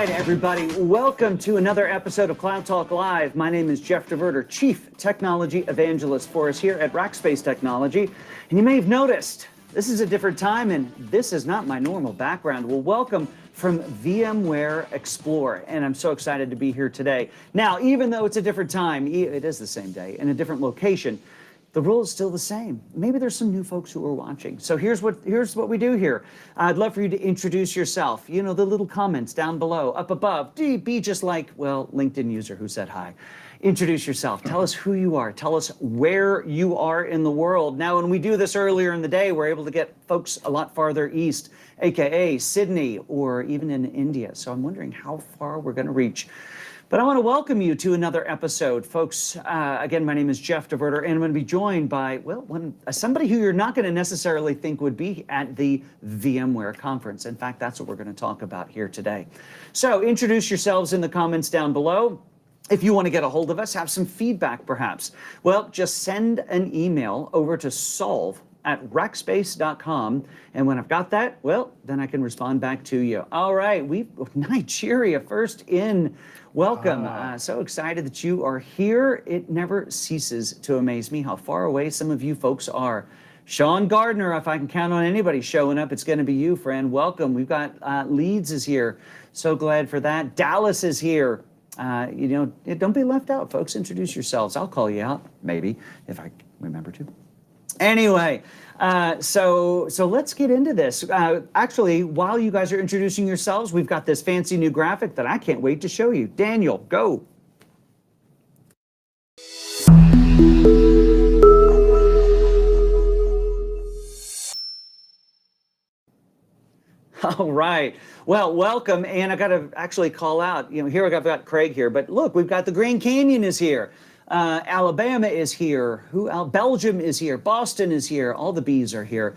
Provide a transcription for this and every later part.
right, everybody. Welcome to another episode of Cloud Talk Live. My name is Jeff DeVerter, Chief Technology Evangelist for us here at Rackspace Technology. And you may have noticed, this is a different time, and this is not my normal background. Well, welcome from VMware Explore, and I'm so excited to be here today. Now, even though it's a different time, it is the same day, in a different location, the rule is still the same. Maybe there's some new folks who are watching. So here's what we do here. I'd love for you to introduce yourself. You know, the little comments down below, up above. Be just like, well, LinkedIn user who said hi. Introduce yourself. Tell us who you are. Tell us where you are in the world. Now, when we do this earlier in the day, we're able to get folks a lot farther east, AKA Sydney, or even in India. So I'm wondering how far we're going to reach. But I want to welcome you to another episode, folks. Again, my name is Jeff DeVerter, and I'm going to be joined by, well, somebody who you're not going to necessarily think would be at the VMware conference. In fact, that's what we're going to talk about here today. So introduce yourselves in the comments down below. If you want to get a hold of us, have some feedback perhaps, well, just send an email over to solve@rackspace.com. And when I've got that, well, then I can respond back to you. All right, Nigeria first in. Welcome. So excited that you are here. It never ceases to amaze me how far away some of you folks are. Sean Gardner, if I can count on anybody showing up, it's going to be you, friend. Welcome. We've got Leeds is here. So glad for that. Dallas is here. You know, don't be left out, folks. Introduce yourselves. I'll call you out, maybe, if I remember to. Anyway, so let's get into this. Actually, while you guys are introducing yourselves, we've got this fancy new graphic that I can't wait to show you. Daniel, go. All right. Well, welcome. And I got to actually call out, you know, here I've got Craig here, but look, we've got the Grand Canyon is here. Alabama is here. Belgium is here. Boston is here. All the Bs are here.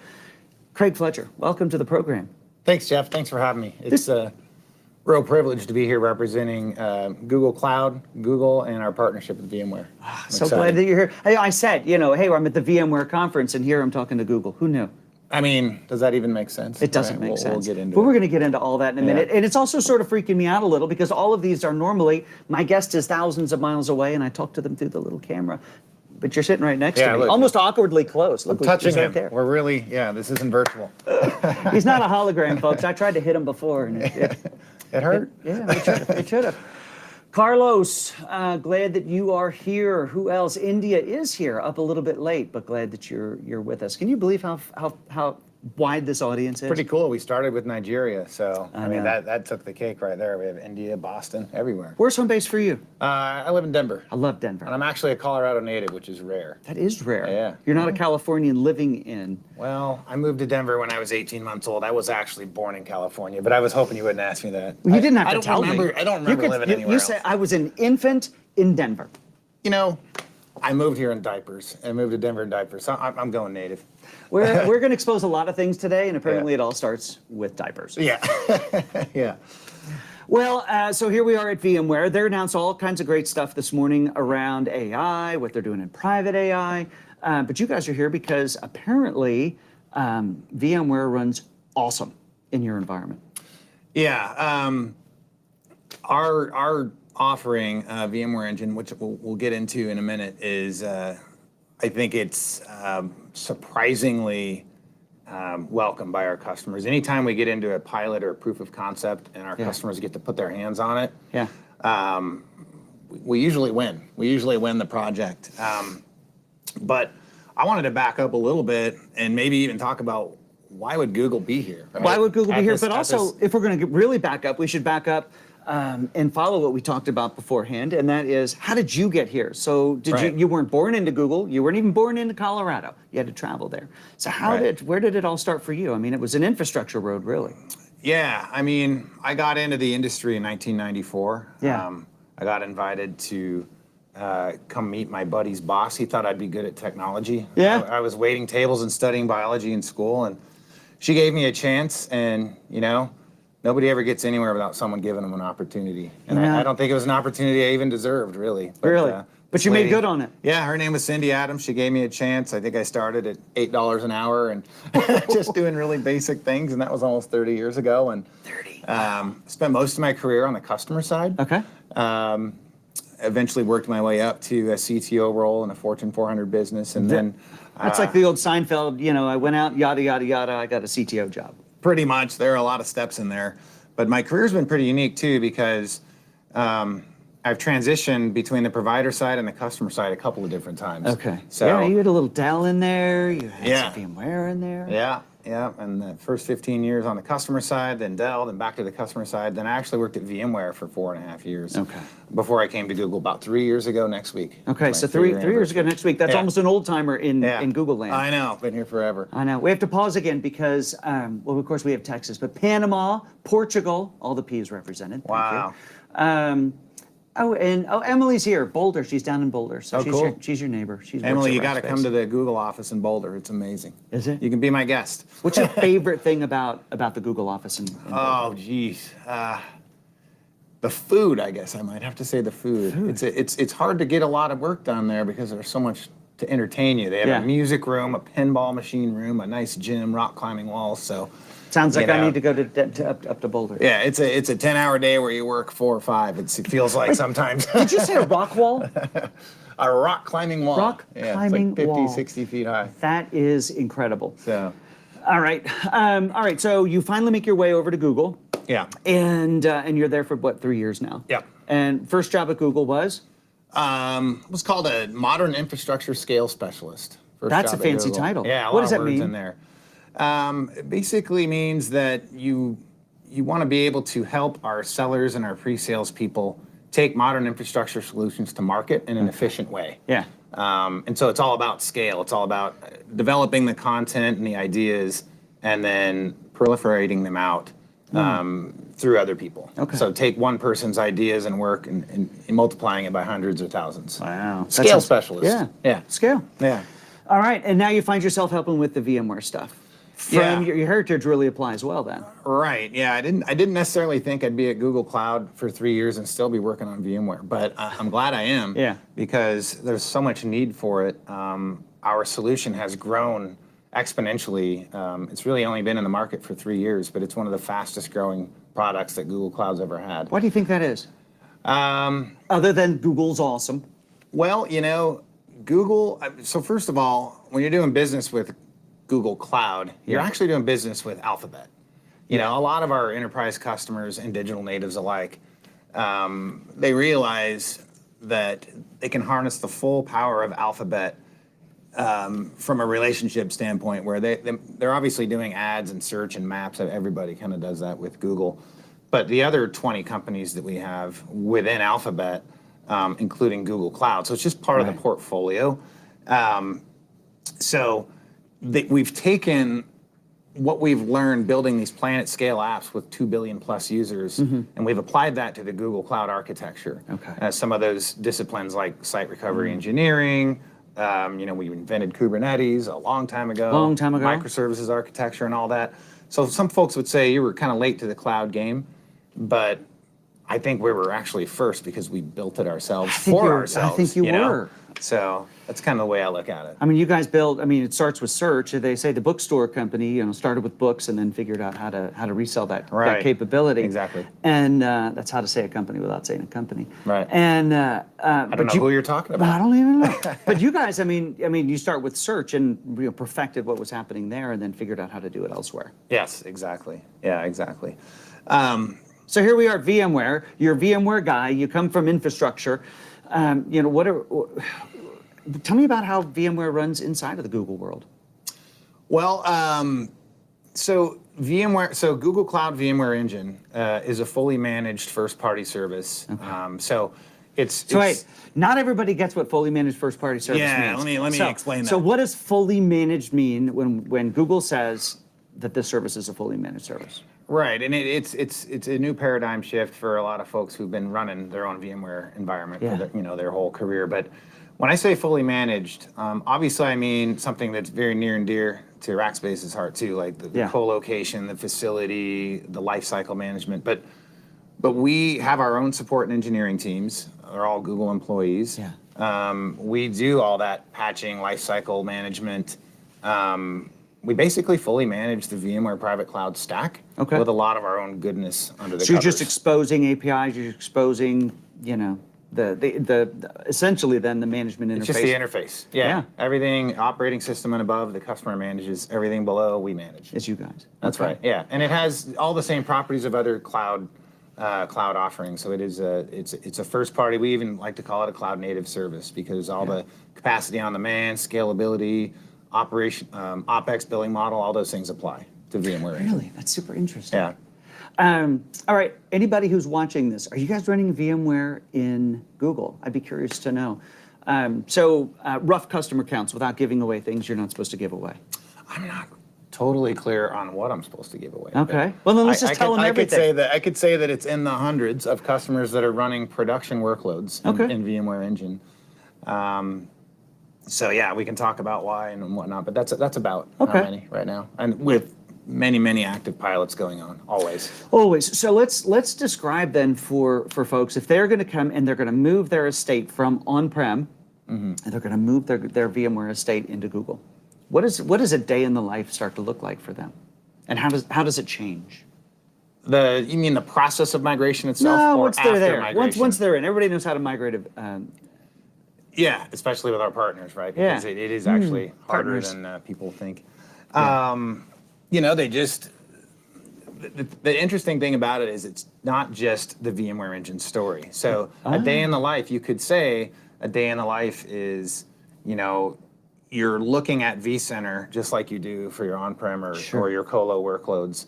Craig Fletcher, welcome to the program. Thanks, Jeff. Thanks for having me. It's a real privilege to be here representing Google Cloud, Google, and our partnership with VMware. So glad that you're here. I said, you know, hey, I'm at the VMware conference, and here I'm talking to Google. Who knew? I mean, does that even make sense? It doesn't make sense. We'll get into but it. We're going to get into all that in a minute. And it's also sort of freaking me out a little because all of these are normally, my guest is thousands of miles away, and I talk to them through the little camera. But you're sitting right next to me, look, almost awkwardly close. Look, I'm touching him. Right there. We're really, this isn't virtual. He's not a hologram, folks. I tried to hit him before, and it hurt. It should have. Carlos, glad that you are here. Who else? India is here, up a little bit late, but glad that you're with us. Can you believe how wide this audience is? Pretty cool. We started with Nigeria, so I mean that took the cake right there. We have India, Boston, everywhere. Where's home base for you? I live in Denver. I love Denver. And I'm actually a Colorado native, which is rare. That is rare. Yeah. You're not a Californian living in. Well, I moved to Denver when I was 18 months old. I was actually born in California, but I was hoping you wouldn't ask me that. You didn't have to tell me. I don't remember living anywhere else. You said I was an infant in Denver. You know, I moved here in diapers. I moved to Denver in diapers, so I'm going native. We're going to expose a lot of things today, and apparently it all starts with diapers. Yeah. Yeah. Well, so here we are at VMware. They announced all kinds of great stuff this morning around AI, what they're doing in private AI. But you guys are here because apparently VMware runs awesome in your environment. Yeah. Our offering, VMware Engine, which we'll get into in a minute, is I think it's surprisingly welcomed by our customers. Anytime we get into a pilot or a proof of concept and our customers get to put their hands on it, we usually win. We usually win the project. But I wanted to back up a little bit and maybe even talk about why would Google be here? Right? Why would Google be here? But also, if we're going to really back up, we should back up and follow what we talked about beforehand, and that is, how did you get here? So you weren't born into Google, you weren't even born into Colorado, you had to travel there. So where did it all start for you? I mean, it was an infrastructure road, really. Yeah, I mean, I got into the industry in 1994. Yeah. I got invited to come meet my buddy's boss. He thought I'd be good at technology. Yeah. I was waiting tables and studying biology in school, and she gave me a chance, and you know, nobody ever gets anywhere without someone giving them an opportunity. And I don't think it was an opportunity I even deserved, really. But, really? But you made good on it. Yeah, her name was Cindy Adams. She gave me a chance. I think I started at $8 an hour and just doing really basic things, and that was almost 30 years ago. And 30. spent most of my career on the customer side. Okay. Eventually worked my way up to a CTO role in a Fortune 400 business, and then That's like the old Seinfeld, I went out, yada, yada, yada, I got a CTO job. pretty much there are a lot of steps in there. But my career's been pretty unique too because I've transitioned between the provider side and the customer side a couple of different times. Okay. So yeah, you had a little Dell in there, you had Yeah. some VMware in there. yeah, and the first 15 years on the customer side, then Dell, then back to the customer side. Then I actually worked at VMware for 4.5 years. Okay. Before I came to Google about 3 years ago next week. Okay, It's so my three three-year years ago next week. That's Yeah. almost an old timer in Google land. I know, been here forever. I know. We have to pause again because, well, of course we have Texas, but Panama, Portugal, all the P's represented. Thank Wow. you. Emily's here. Boulder. She's down in Boulder. So Oh, she's, cool. she's your neighbor. She's Emily, you got to come to the Google office in Boulder. It's amazing. Is it? You can be my guest. What's your favorite thing about the Google office in Boulder? Oh, geez. The food, I guess I might have to say the food. It's hard to get a lot of work done there because there's so much to entertain you. They have Yeah. a music room, a pinball machine room, a nice gym, rock climbing walls. So Sounds like you I know. need to go up to Boulder. yeah, it's a 10-hour day where you work 4 or 5. It feels like sometimes. Did you say a rock wall? A rock climbing wall. Rock yeah, climbing it's like 50, wall. 60 feet high. That is incredible. So All right. So you finally make your way over to Google, yeah. and you're there for what, 3 years now? Yep. And first job at Google was? It was called a modern infrastructure scale specialist. First That's job a at fancy Google. title. Yeah, a What lot does of that words mean? in there. It basically means that you want to be able to help our sellers and our pre-sales people take modern infrastructure solutions to market in an efficient way. Yeah. And so it's all about scale. It's all about developing the content and the ideas and then proliferating them out through other people. Okay. So take one person's ideas and work and multiplying it by hundreds or thousands. Wow. That Scale sounds- specialist. Yeah. Yeah. Scale. Yeah. All right. And now you find yourself helping with the VMware stuff. Yeah. Your heritage really applies well then. Right. Yeah. I didn't necessarily think I'd be at Google Cloud for 3 years and still be working on VMware, but I'm glad I am. Yeah. Because there's so much need for it. Our solution has grown exponentially. It's really only been in the market for 3 years, but it's one of the fastest growing products that Google Cloud's ever had. Why do you think that is? Other than Google's awesome. Well, Google, so first of all, when you're doing business with Google Cloud, you're actually doing business with Alphabet. A lot of our enterprise customers and digital natives alike, they realize that they can harness the full power of Alphabet from a relationship standpoint, where they're obviously doing ads and search and maps. Everybody kind of does that with Google. But the other 20 companies that we have within Alphabet, including Google Cloud, so it's just part of the portfolio. We've taken what we've learned building these planet scale apps with 2 billion plus users, and we've applied that to the Google Cloud architecture. Okay. Some of those disciplines like site recovery engineering, we invented Kubernetes a long time ago. Microservices architecture and all that. So some folks would say you were kind of late to the cloud game, but I think we were actually first because we built it ourselves for ourselves. I think you were. So that's kind of the way I look at it. I mean, you guys build. I mean, it starts with search. They say the bookstore company, started with books and then figured out how to resell that capability. Exactly. And that's how to say a company without saying a company. Right. And I don't know who you're talking about. I don't even know. But you guys, I mean, you start with search and perfected what was happening there, and then figured out how to do it elsewhere. Yes, exactly. Yeah, exactly. So here we are at VMware. You're a VMware guy. You come from infrastructure. Tell me about how VMware runs inside of the Google world. Well, so Google Cloud VMware Engine is a fully managed first-party service. Okay. Wait, not everybody gets what fully managed first-party service means. Yeah, let me explain that. So what does fully managed mean when Google says that this service is a fully managed service? Right, and it's a new paradigm shift for a lot of folks who've been running their own VMware environment for their whole career. But when I say fully managed, obviously I mean something that's very near and dear to Rackspace's heart too, like the co-location, the facility, the lifecycle management. But we have our own support and engineering teams. They're all Google employees. Yeah. We do all that patching, lifecycle management. We basically fully manage the VMware private cloud stack with a lot of our own goodness under the covers. So you're just exposing APIs, you're exposing, you know, the essentially then the management interface. It's just the interface. Yeah. Everything, operating system and above, the customer manages. Everything below, we manage. It's you guys. That's right. Yeah, and it has all the same properties of other cloud offerings. So it's a first party. We even like to call it a cloud native service because all the capacity on demand, scalability, operation, OpEx billing model, all those things apply to VMware. Really? That's super interesting. Yeah. All right, anybody who's watching this, are you guys running VMware in Google? I'd be curious to know. Rough customer counts without giving away things you're not supposed to give away. I'm not totally clear on what I'm supposed to give away. Okay. Well, then let's just tell them everything. I could say that it's in the hundreds of customers that are running production workloads in VMware Engine. So yeah, we can talk about why and whatnot, but that's about how many right now, and with many active pilots going on always. So let's describe then for folks, if they're going to come and they're going to move their estate from on-prem and they're going to move their VMware estate into Google. What does a day in the life start to look like for them, and how does it change? You mean the process of migration itself? No, or once they're there. Migration? Once they're in, everybody knows how to migrate. Yeah, especially with our partners, right? Because it is actually harder than people think. You know, the interesting thing about it is it's not just the VMware Engine story. So a day in the life, you could say a day in the life is, you know, you're looking at vCenter just like you do for your on-prem or your colo workloads.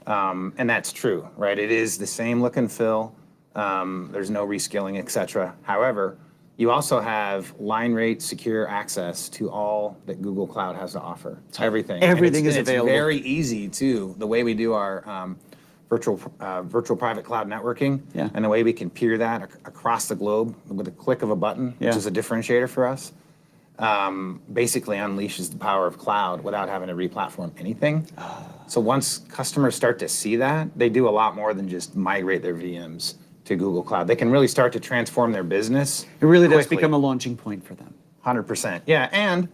And that's true, right? It is the same look and feel. There's no reskilling, et cetera. However, you also have line rate secure access to all that Google Cloud has to offer. Everything. Everything is available. It's very easy too. The way we do our virtual private cloud networking and the way we can peer that across the globe with a click of a button, which is a differentiator for us, basically unleashes the power of cloud without having to re-platform anything. So once customers start to see that, they do a lot more than just migrate their VMs to Google Cloud. They can really start to transform their business. It really does become a launching point for them. 100%. Yeah, and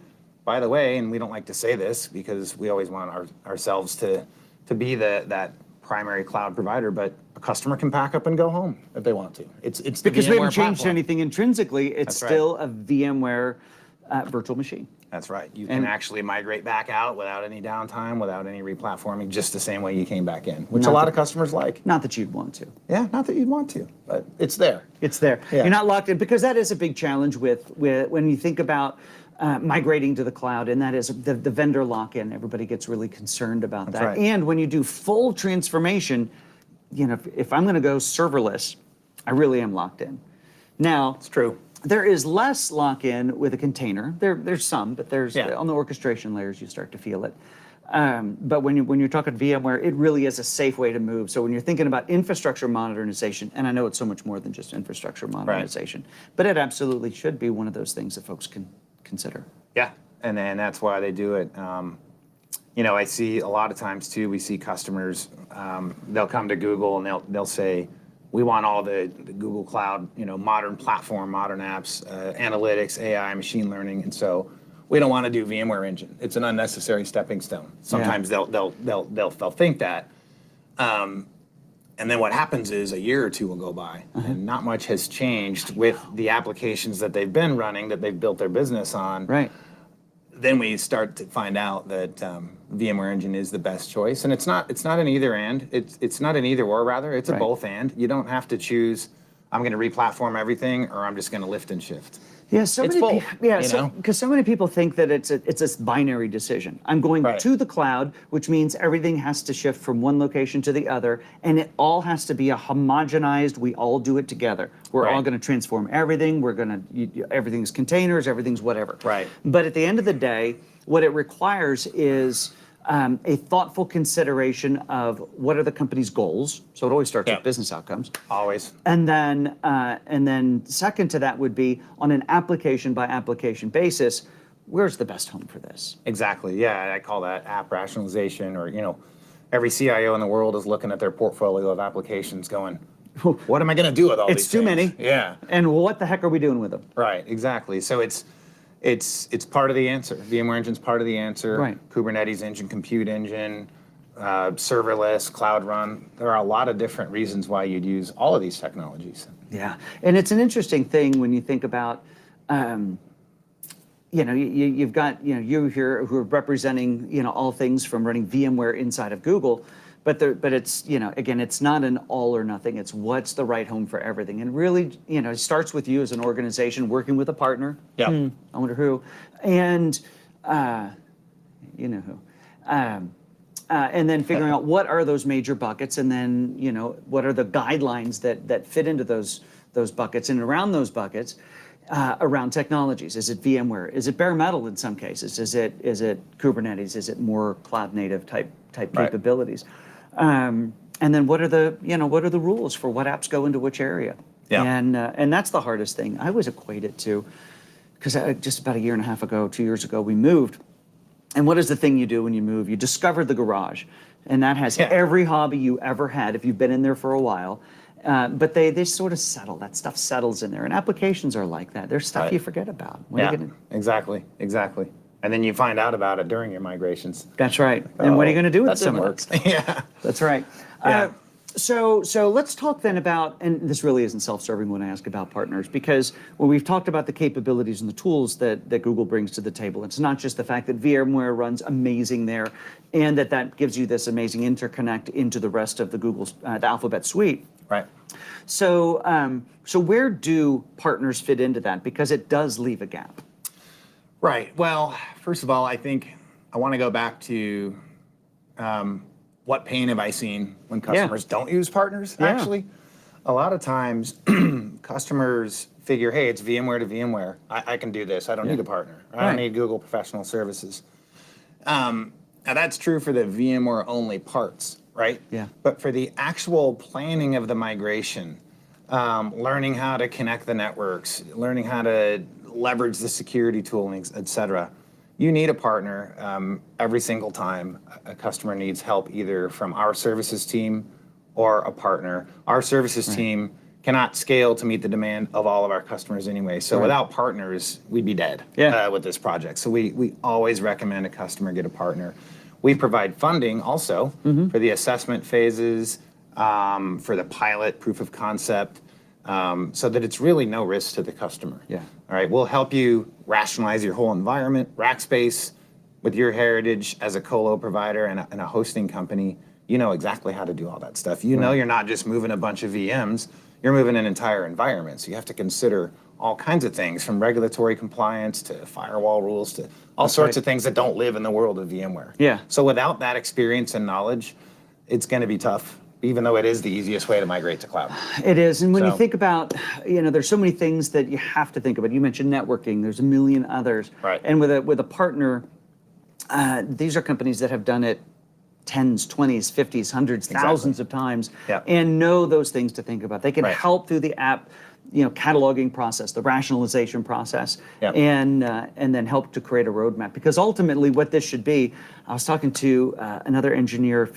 by the way, and we don't like to say this because we always want ourselves to be that primary cloud provider, but a customer can pack up and go home if they want to. It's because we haven't changed platform. anything intrinsically. It's still a VMware virtual machine. That's right. You can actually migrate back out without any downtime, without any replatforming, just the same way you came back in, which a lot of customers like. Not that you'd want to. Yeah, not that you'd want to, but it's there. It's there. Yeah. You're not locked in, because that is a big challenge with when you think about migrating to the cloud, and that is the vendor lock-in. Everybody gets really concerned about that. Right. And when you do full transformation, you know, if I'm going to go serverless, I really am locked in. Now, it's true. There is less lock-in with a container. There's some, but there's on the orchestration layers you start to feel it. But when you're talking VMware, it really is a safe way to move. So when you're thinking about infrastructure modernization, and I know it's so much more than just infrastructure modernization, but it absolutely should be one of those things that folks can consider. Yeah, and that's why they do it. You know, I see a lot of times too, we see customers, they'll come to Google and they'll say, we want all the Google Cloud, you know, modern platform, modern apps, analytics, AI, machine learning, and so we don't want to do VMware Engine. It's an unnecessary stepping stone. Sometimes they'll think that, and then what happens is a year or two will go by, and not much has changed with the applications that they've been running, that they've built their business on. Right. Then we start to find out that VMware Engine is the best choice, and it's not an either and. It's not an either or, rather. It's a both and. You don't have to choose. I'm going to re-platform everything, or I'm just going to lift and shift. Yeah, because so many people think that it's this binary decision. I'm going to the cloud, which means everything has to shift from one location to the other, and it all has to be a homogenized. We all do it together. We're all going to transform everything. Everything's containers. Everything's whatever. Right. But at the end of the day, what it requires is a thoughtful consideration of what are the company's goals. So it always starts with business outcomes. Always. And then second to that would be on an application by application basis, where's the best home for this? Exactly. Yeah, I call that app rationalization, or, you know, every CIO in the world is looking at their portfolio of applications going, what am I going to do with all these It's too things? many. Yeah. And what the heck are we doing with them? Right, exactly. So it's part of the answer. VMware Engine's part of the answer. Right. Kubernetes engine, compute engine, serverless, cloud run. There are a lot of different reasons why you'd use all of these technologies. Yeah, and it's an interesting thing when you think about, you've got, you here who are representing, all things from running VMware inside of Google, but it's, again, it's not an all or nothing. It's what's the right home for everything. And really, it starts with you as an organization working with a partner. Yeah. I wonder who. And you know who. And then figuring out what are those major buckets, and then what are the guidelines that fit into those buckets, and around those buckets, around technologies. Is it VMware? Is it bare metal in some cases? Is it Kubernetes? Is it more cloud native type Right. capabilities? And then what are the rules for what apps go into which area? Yeah. And that's the hardest thing. I always equate it to, because just about a year and a half ago, 2 years ago, we moved. And what is the thing you do when you move? You discover the garage, and that has every hobby you ever had if you've been in there for a while. But they sort of settle. That stuff settles in there, and applications are like that. There's stuff Right. you forget about. When are you gonna- Exactly. And then you find out about it during your migrations. That's right. And what are you going to do with That some didn't of work. that stuff? Yeah. That's right. Yeah. So let's talk then about, and this really isn't self-serving when I ask about partners, because when we've talked about the capabilities and the tools that Google brings to the table, it's not just the fact that VMware runs amazing there, and that gives you this amazing interconnect into the rest of the Google's the Alphabet suite. Right. So where do partners fit into that? Because it does leave a gap. Right. Well, first of all, I think I want to go back to what pain have I seen when customers don't use partners, Yeah. actually? A lot of times, customers figure, hey, it's VMware to VMware. I can do this. I don't need a partner. I Right. don't need Google Professional Services. Now, that's true for the VMware-only parts, right? Yeah. But for the actual planning of the migration, learning how to connect the networks, learning how to leverage the security tooling, et cetera, you need a partner every single time a customer needs help, either from our services team or a partner. Our services team cannot scale to meet the demand of all of our customers anyway. So without partners, we'd be dead with this project. So we always recommend a customer get a partner. We provide funding also for the assessment phases, for the pilot proof of concept, so that it's really no risk to the customer. Yeah. All right, we'll help you rationalize your whole environment, rack space, with your heritage as a colo provider and a hosting company. You know exactly how to do all that stuff. You know you're not just moving a bunch of VMs, you're moving an entire environment. So you have to consider all kinds of things, from regulatory compliance to firewall rules to all sorts of things that don't live in the world of VMware. Yeah. So without that experience and knowledge, it's going to be tough, even though it is the easiest way to migrate to cloud. It is, and when you So- think about, there's so many things that you have to think about. You mentioned networking. There's a million others. Right. And with a partner, these are companies that have done it tens, 20s, 50s, hundreds, thousands of times, Yeah. and know those things to think about. They can Right. help through the app, cataloging process, the rationalization process, Yeah. and then help to create a roadmap. Because ultimately, what this should be, I was talking to another engineer,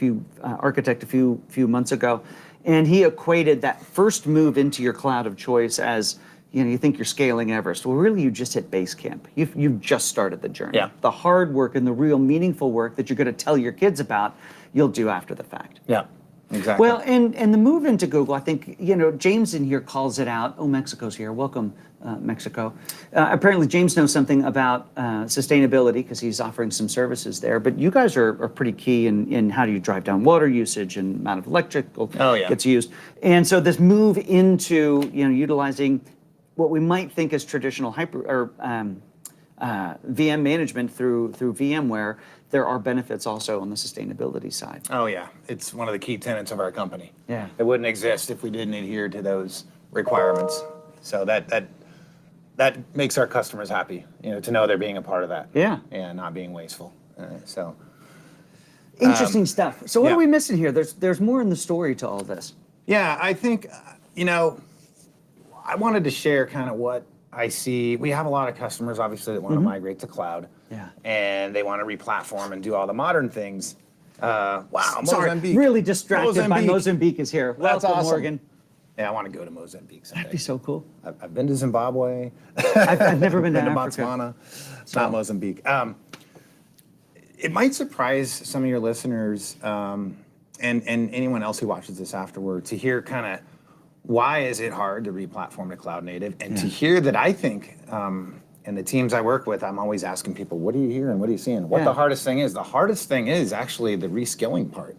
architect a few months ago, and he equated that first move into your cloud of choice as, you think you're scaling Everest. Well, really, you just hit base camp. You've just started the journey. Yeah. The hard work and the real meaningful work that you're going to tell your kids about, you'll do after the fact. Yeah, exactly. Well, and the move into Google, I think, James in here calls it out. Oh, Mexico's here. Welcome, Mexico. Apparently, James knows something about sustainability because he's offering some services there. But you guys are pretty key in how do you drive down water usage and amount of electrical gets used. And so this move into, utilizing what we might think as traditional VM management through VMware, there are benefits also on the sustainability side. Oh yeah, it's one of the key tenets of our company. Yeah. It wouldn't exist if we didn't adhere to those requirements. So that makes our customers happy, to know they're being a part of that. Yeah. And not being wasteful. So Interesting stuff. So what yeah. are we missing here? There's more in the story to all this. yeah, I think I wanted to share kind of what I see. We have a lot of customers, obviously, that want to migrate to cloud. Yeah. And they want to replatform and do all the modern things. Wow, Sorry, Mozambique. really distracted by Mozambique. Mozambique is here. That's Welcome, awesome. Morgan. Yeah, I want to go to Mozambique someday. That'd be so cool. I've been to Zimbabwe. I've never been to to Africa. Botswana. It's not Mozambique. It might surprise some of your listeners and anyone else who watches this afterward to hear kind of why is it hard to re-platform to cloud native, and to hear that I think, and the teams I work with, I'm always asking people, what are you hearing? What are you seeing? What the hardest thing is? The hardest thing is actually the reskilling part.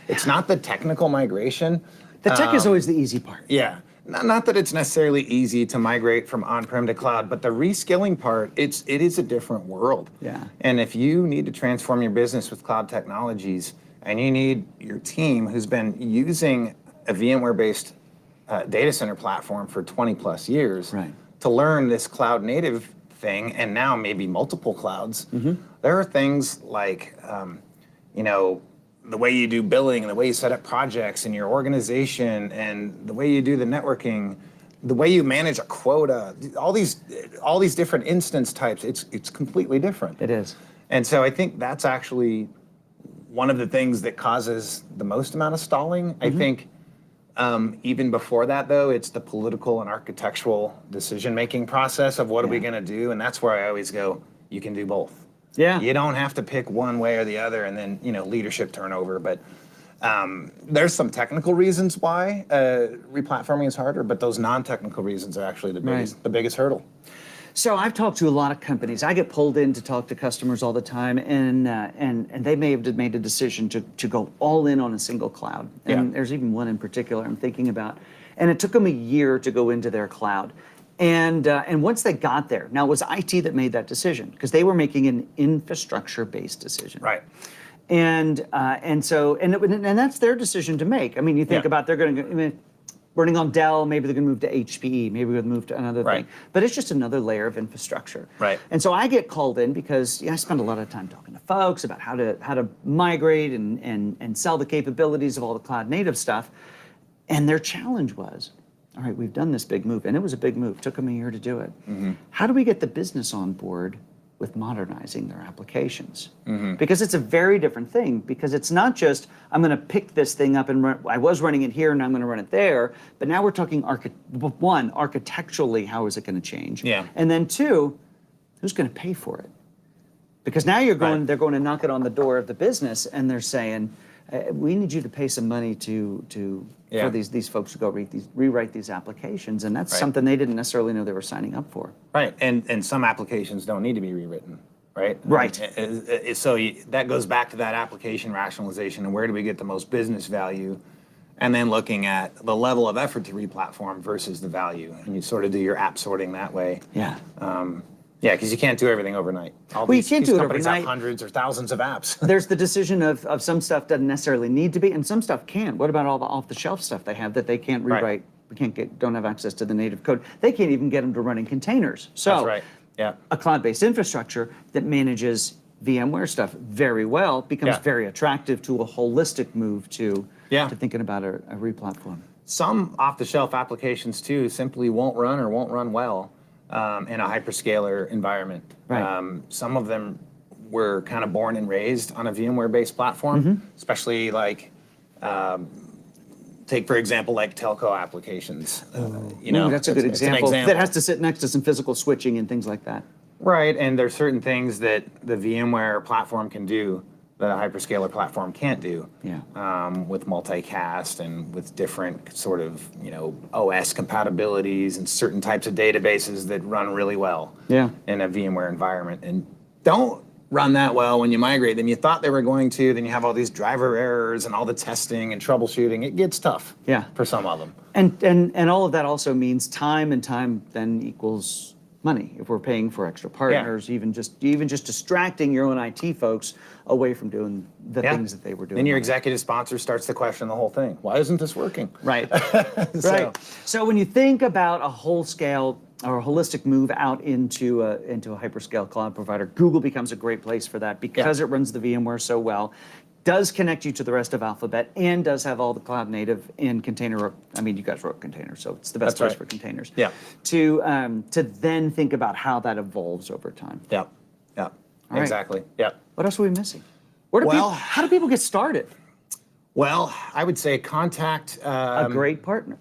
It's not the technical migration. The tech is always the easy part. Yeah. Not that it's necessarily easy to migrate from on-prem to cloud, but the reskilling part, it is a different world. Yeah. And if you need to transform your business with cloud technologies, and you need your team who's been using a VMware-based data center platform for 20 plus years to learn this cloud native thing, and now maybe multiple clouds, there are things like, the way you do billing and the way you set up projects in your organization and the way you do the networking, the way you manage a quota, all these different instance types, it's completely different. It is. And so I think that's actually one of the things that causes the most amount of stalling. I think even before that, though, it's the political and architectural decision-making process of what are we going to do, and that's where I always go, you can do both. Yeah. You don't have to pick one way or the other and then, leadership turnover. But there's some technical reasons why replatforming is harder, but those non-technical reasons are actually the biggest hurdle. So I've talked to a lot of companies. I get pulled in to talk to customers all the time, and they may have made a decision to go all in on a single cloud. And there's even one in particular I'm thinking about. And it took them a year to go into their cloud. And once they got there, now it was IT that made that decision because they were making an infrastructure-based decision. Right. And that's their decision to make. I mean, you think about they're going to running on Dell, maybe they're going to move to HPE, maybe they're going to move to another thing. But it's just another layer of infrastructure. Right. And so I get called in because I spend a lot of time talking to folks about how to migrate and sell the capabilities of all the cloud native stuff. And their challenge was, all right, we've done this big move, and it was a big move. Took them a year to do it. How do we get the business on board with modernizing their applications? Because it's a very different thing, because it's not just, I'm going to pick this thing up and I was running it here and I'm going to run it there, but now we're talking, one, architecturally, how is it going to change? Yeah. And then two, who's going to pay for it? Because now they're going to knock it on the door of the business and they're saying, we need you to pay some money for these folks to go rewrite these applications, and that's something they didn't necessarily know they were signing up for. Right, and some applications don't need to be rewritten, right? Right. So that goes back to that application rationalization and where do we get the most business value, and then looking at the level of effort to re-platform versus the value, and you sort of do your app sorting that way. Yeah. Yeah, because you can't do everything overnight. You can't do it companies overnight. have hundreds or thousands of apps. There's the decision of some stuff doesn't necessarily need to be, and some stuff can. What about all the off-the-shelf stuff they have that they can't rewrite? We don't have access to the native code. They can't even get them to run in containers. So That's right. Yeah. A cloud-based infrastructure that manages VMware stuff very well becomes very attractive to a holistic move to thinking about a re-platform. Some off-the-shelf applications too simply won't run or won't run well in a hyperscaler environment. Right. Some of them were kind of born and raised on a VMware-based platform, especially like, take for example, like telco applications. That's a good example. That has to sit next to some physical switching and things like that. Right, and there's certain things that the VMware platform can do that a hyperscaler platform can't do. With multicast and with different sort of, OS compatibilities and certain types of databases that run really well in a VMware environment and don't run that well when you migrate them. You thought they were going to, then you have all these driver errors and all the testing and troubleshooting. It gets tough for some of them. And all of that also means time, and time then equals money. If we're paying for extra partners, even just distracting your own IT folks away from doing the things that they were doing. Then your executive sponsor starts to question the whole thing. Why isn't this working? Right. Right. So when you think about a whole scale or a holistic move out into a hyperscale cloud provider, Google becomes a great place for that because it runs the VMware so well, does connect you to the rest of Alphabet, and does have all the cloud native and container. I mean, you guys wrote containers, so it's the best place for containers. Yeah. To then think about how that evolves over time. Yeah. Yeah. Exactly. Yeah. What else are we missing? How do people get started? Well, I would say contact A great partner.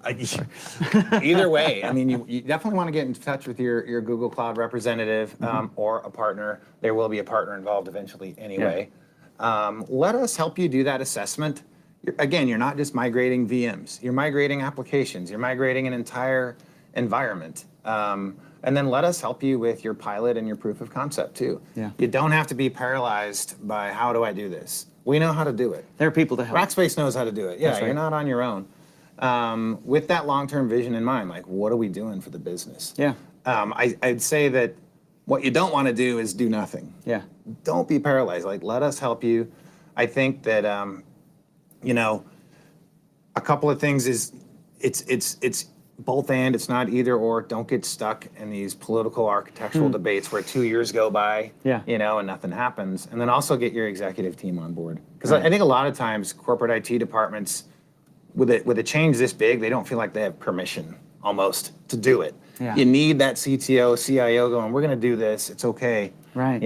either way. I mean, you definitely want to get in touch with your Google Cloud representative or a partner. There will be a partner involved eventually anyway. Let us help you do that assessment. Again, you're not just migrating VMs. You're migrating applications. You're migrating an entire environment. And then let us help you with your pilot and your proof of concept too. Yeah. You don't have to be paralyzed by how do I do this. We know how to do it. There are people to help. Rackspace knows how to do it. Yeah, right. You're not on your own. With that long-term vision in mind, like what are we doing for the business? Yeah. I'd say that what you don't want to do is do nothing. Yeah. Don't be paralyzed. Like let us help you. I think that a couple of things is it's both and, it's not either or. Don't get stuck in these political architectural debates where 2 years go by, and nothing happens. And then also get your executive team on board. Because I think a lot of times corporate IT departments, with a change this big, they don't feel like they have permission almost to do it. Yeah. You need that CTO, CIO going, we're going to do this, it's okay. Right.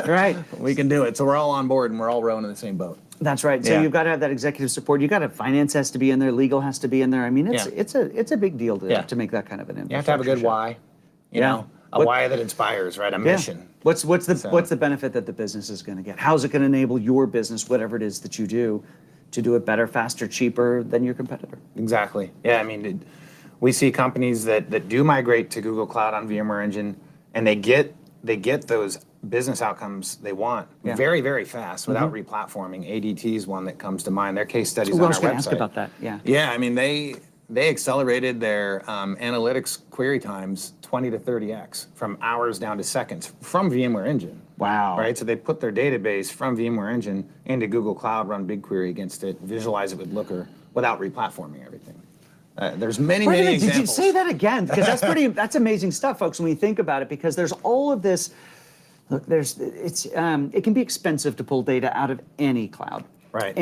Right. We can do it. So we're all on board and we're all rowing in the same boat. That's right. So you've got to have that executive support. You got to finance has to be in there, legal has to be in there. I mean, it's a big deal to make that kind of an infrastructure. You have to have a good why. You know, a why that inspires, right? A mission. What's the benefit that the business is going to get? How's it going to enable your business, whatever it is that you do, to do it better, faster, cheaper than your competitor? Exactly. Yeah. I mean, we see companies that do migrate to Google Cloud on VMware Engine, and they get those business outcomes they want very, very fast without replatforming. ADT is one that comes to mind. Their case studies on our website. I was going to ask about that. Yeah. Yeah. I mean, they accelerated their analytics query times 20 to 30x from hours down to seconds from VMware Engine. Wow. Right. So they put their database from VMware Engine into Google Cloud, run BigQuery against it, visualize it with Looker without replatforming everything. There's many examples. Did you say that again? Because that's amazing stuff, folks, when we think about it, because there's all of this. Look, it can be expensive to pull data out of any cloud. Right.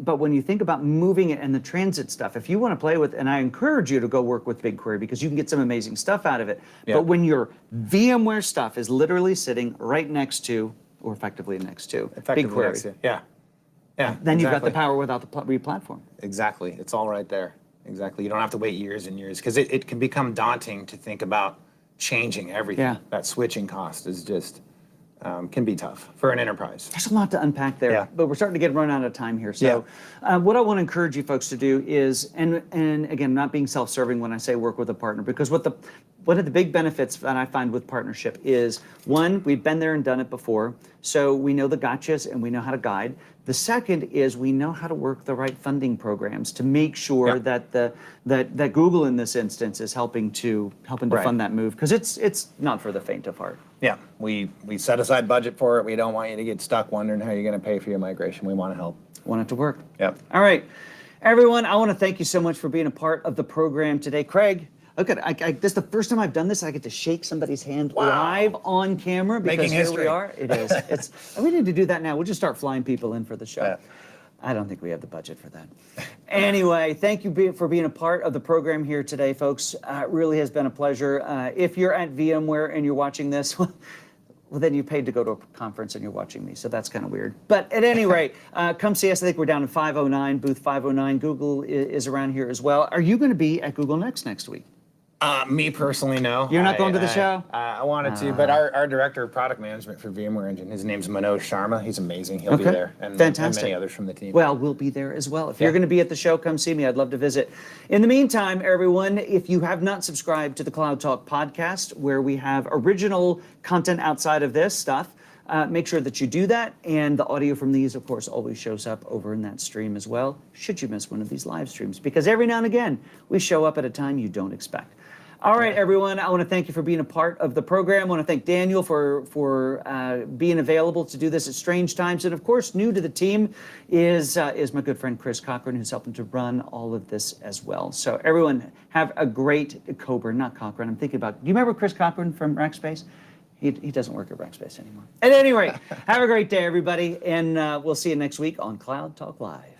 But when you think about moving it and the transit stuff, if you want to play with, and I encourage you to go work with BigQuery because you can get some amazing stuff out of it. But when your VMware stuff is literally sitting right next to, or effectively next to, BigQuery. Yeah. Then you've got the power without the replatform. Exactly. It's all right there. Exactly. You don't have to wait years and years because it can become daunting to think about changing everything. Yeah. That switching cost is just can be tough for an enterprise. There's a lot to unpack there, but we're starting to run out of time here. So what I want to encourage you folks to do is, and again, not being self-serving when I say work with a partner, because one of the big benefits that I find with partnership is, one, we've been there and done it before, so we know the gotchas and we know how to guide. The second is we know how to work the right funding programs to make sure that that Google in this instance is helping to fund that move, because it's not for the faint of heart. Yeah, we set aside budget for it. We don't want you to get stuck wondering how you're going to pay for your migration. We want to help. Want it to work. Yep. All right, everyone, I want to thank you so much for being a part of the program today. Craig, look at this is the first time I've done this. I get to shake somebody's hand live on camera because Making here history. we are. It is. We need to do that now. We'll just start flying people in for the show. Yeah. I don't think we have the budget for that. Anyway, thank you for being a part of the program here today, folks. It really has been a pleasure. If you're at VMware and you're watching this, well, then you paid to go to a conference and you're watching me, so that's kind of weird. But at any rate, come see us. I think we're down in 509, booth 509. Google is around here as well. Are you going to be at Google next week? Me personally, no. You're not going to the show? I wanted to, but our director of product management for VMware Engine, his name's Manoj Sharma. He's amazing. He'll be there, and many others from the team. Well, we'll be there as well. If you're going to be at the show, come see me. I'd love to visit. In the meantime, everyone, if you have not subscribed to the Cloud Talk podcast, where we have original content outside of this stuff, make sure that you do that. And the audio from these, of course, always shows up over in that stream as well, should you miss one of these live streams, because every now and again, we show up at a time you don't expect. All right, everyone, I want to thank you for being a part of the program. I want to thank Daniel for being available to do this at strange times. And, of course, new to the team is my good friend Chris Cochran, who's helping to run all of this as well. So, everyone, have a great Coburn, not Cochran. I'm thinking about, do you remember Chris Cochran from Rackspace? He doesn't work at Rackspace anymore. At any rate, have a great day, everybody, and we'll see you next week on Cloud Talk Live.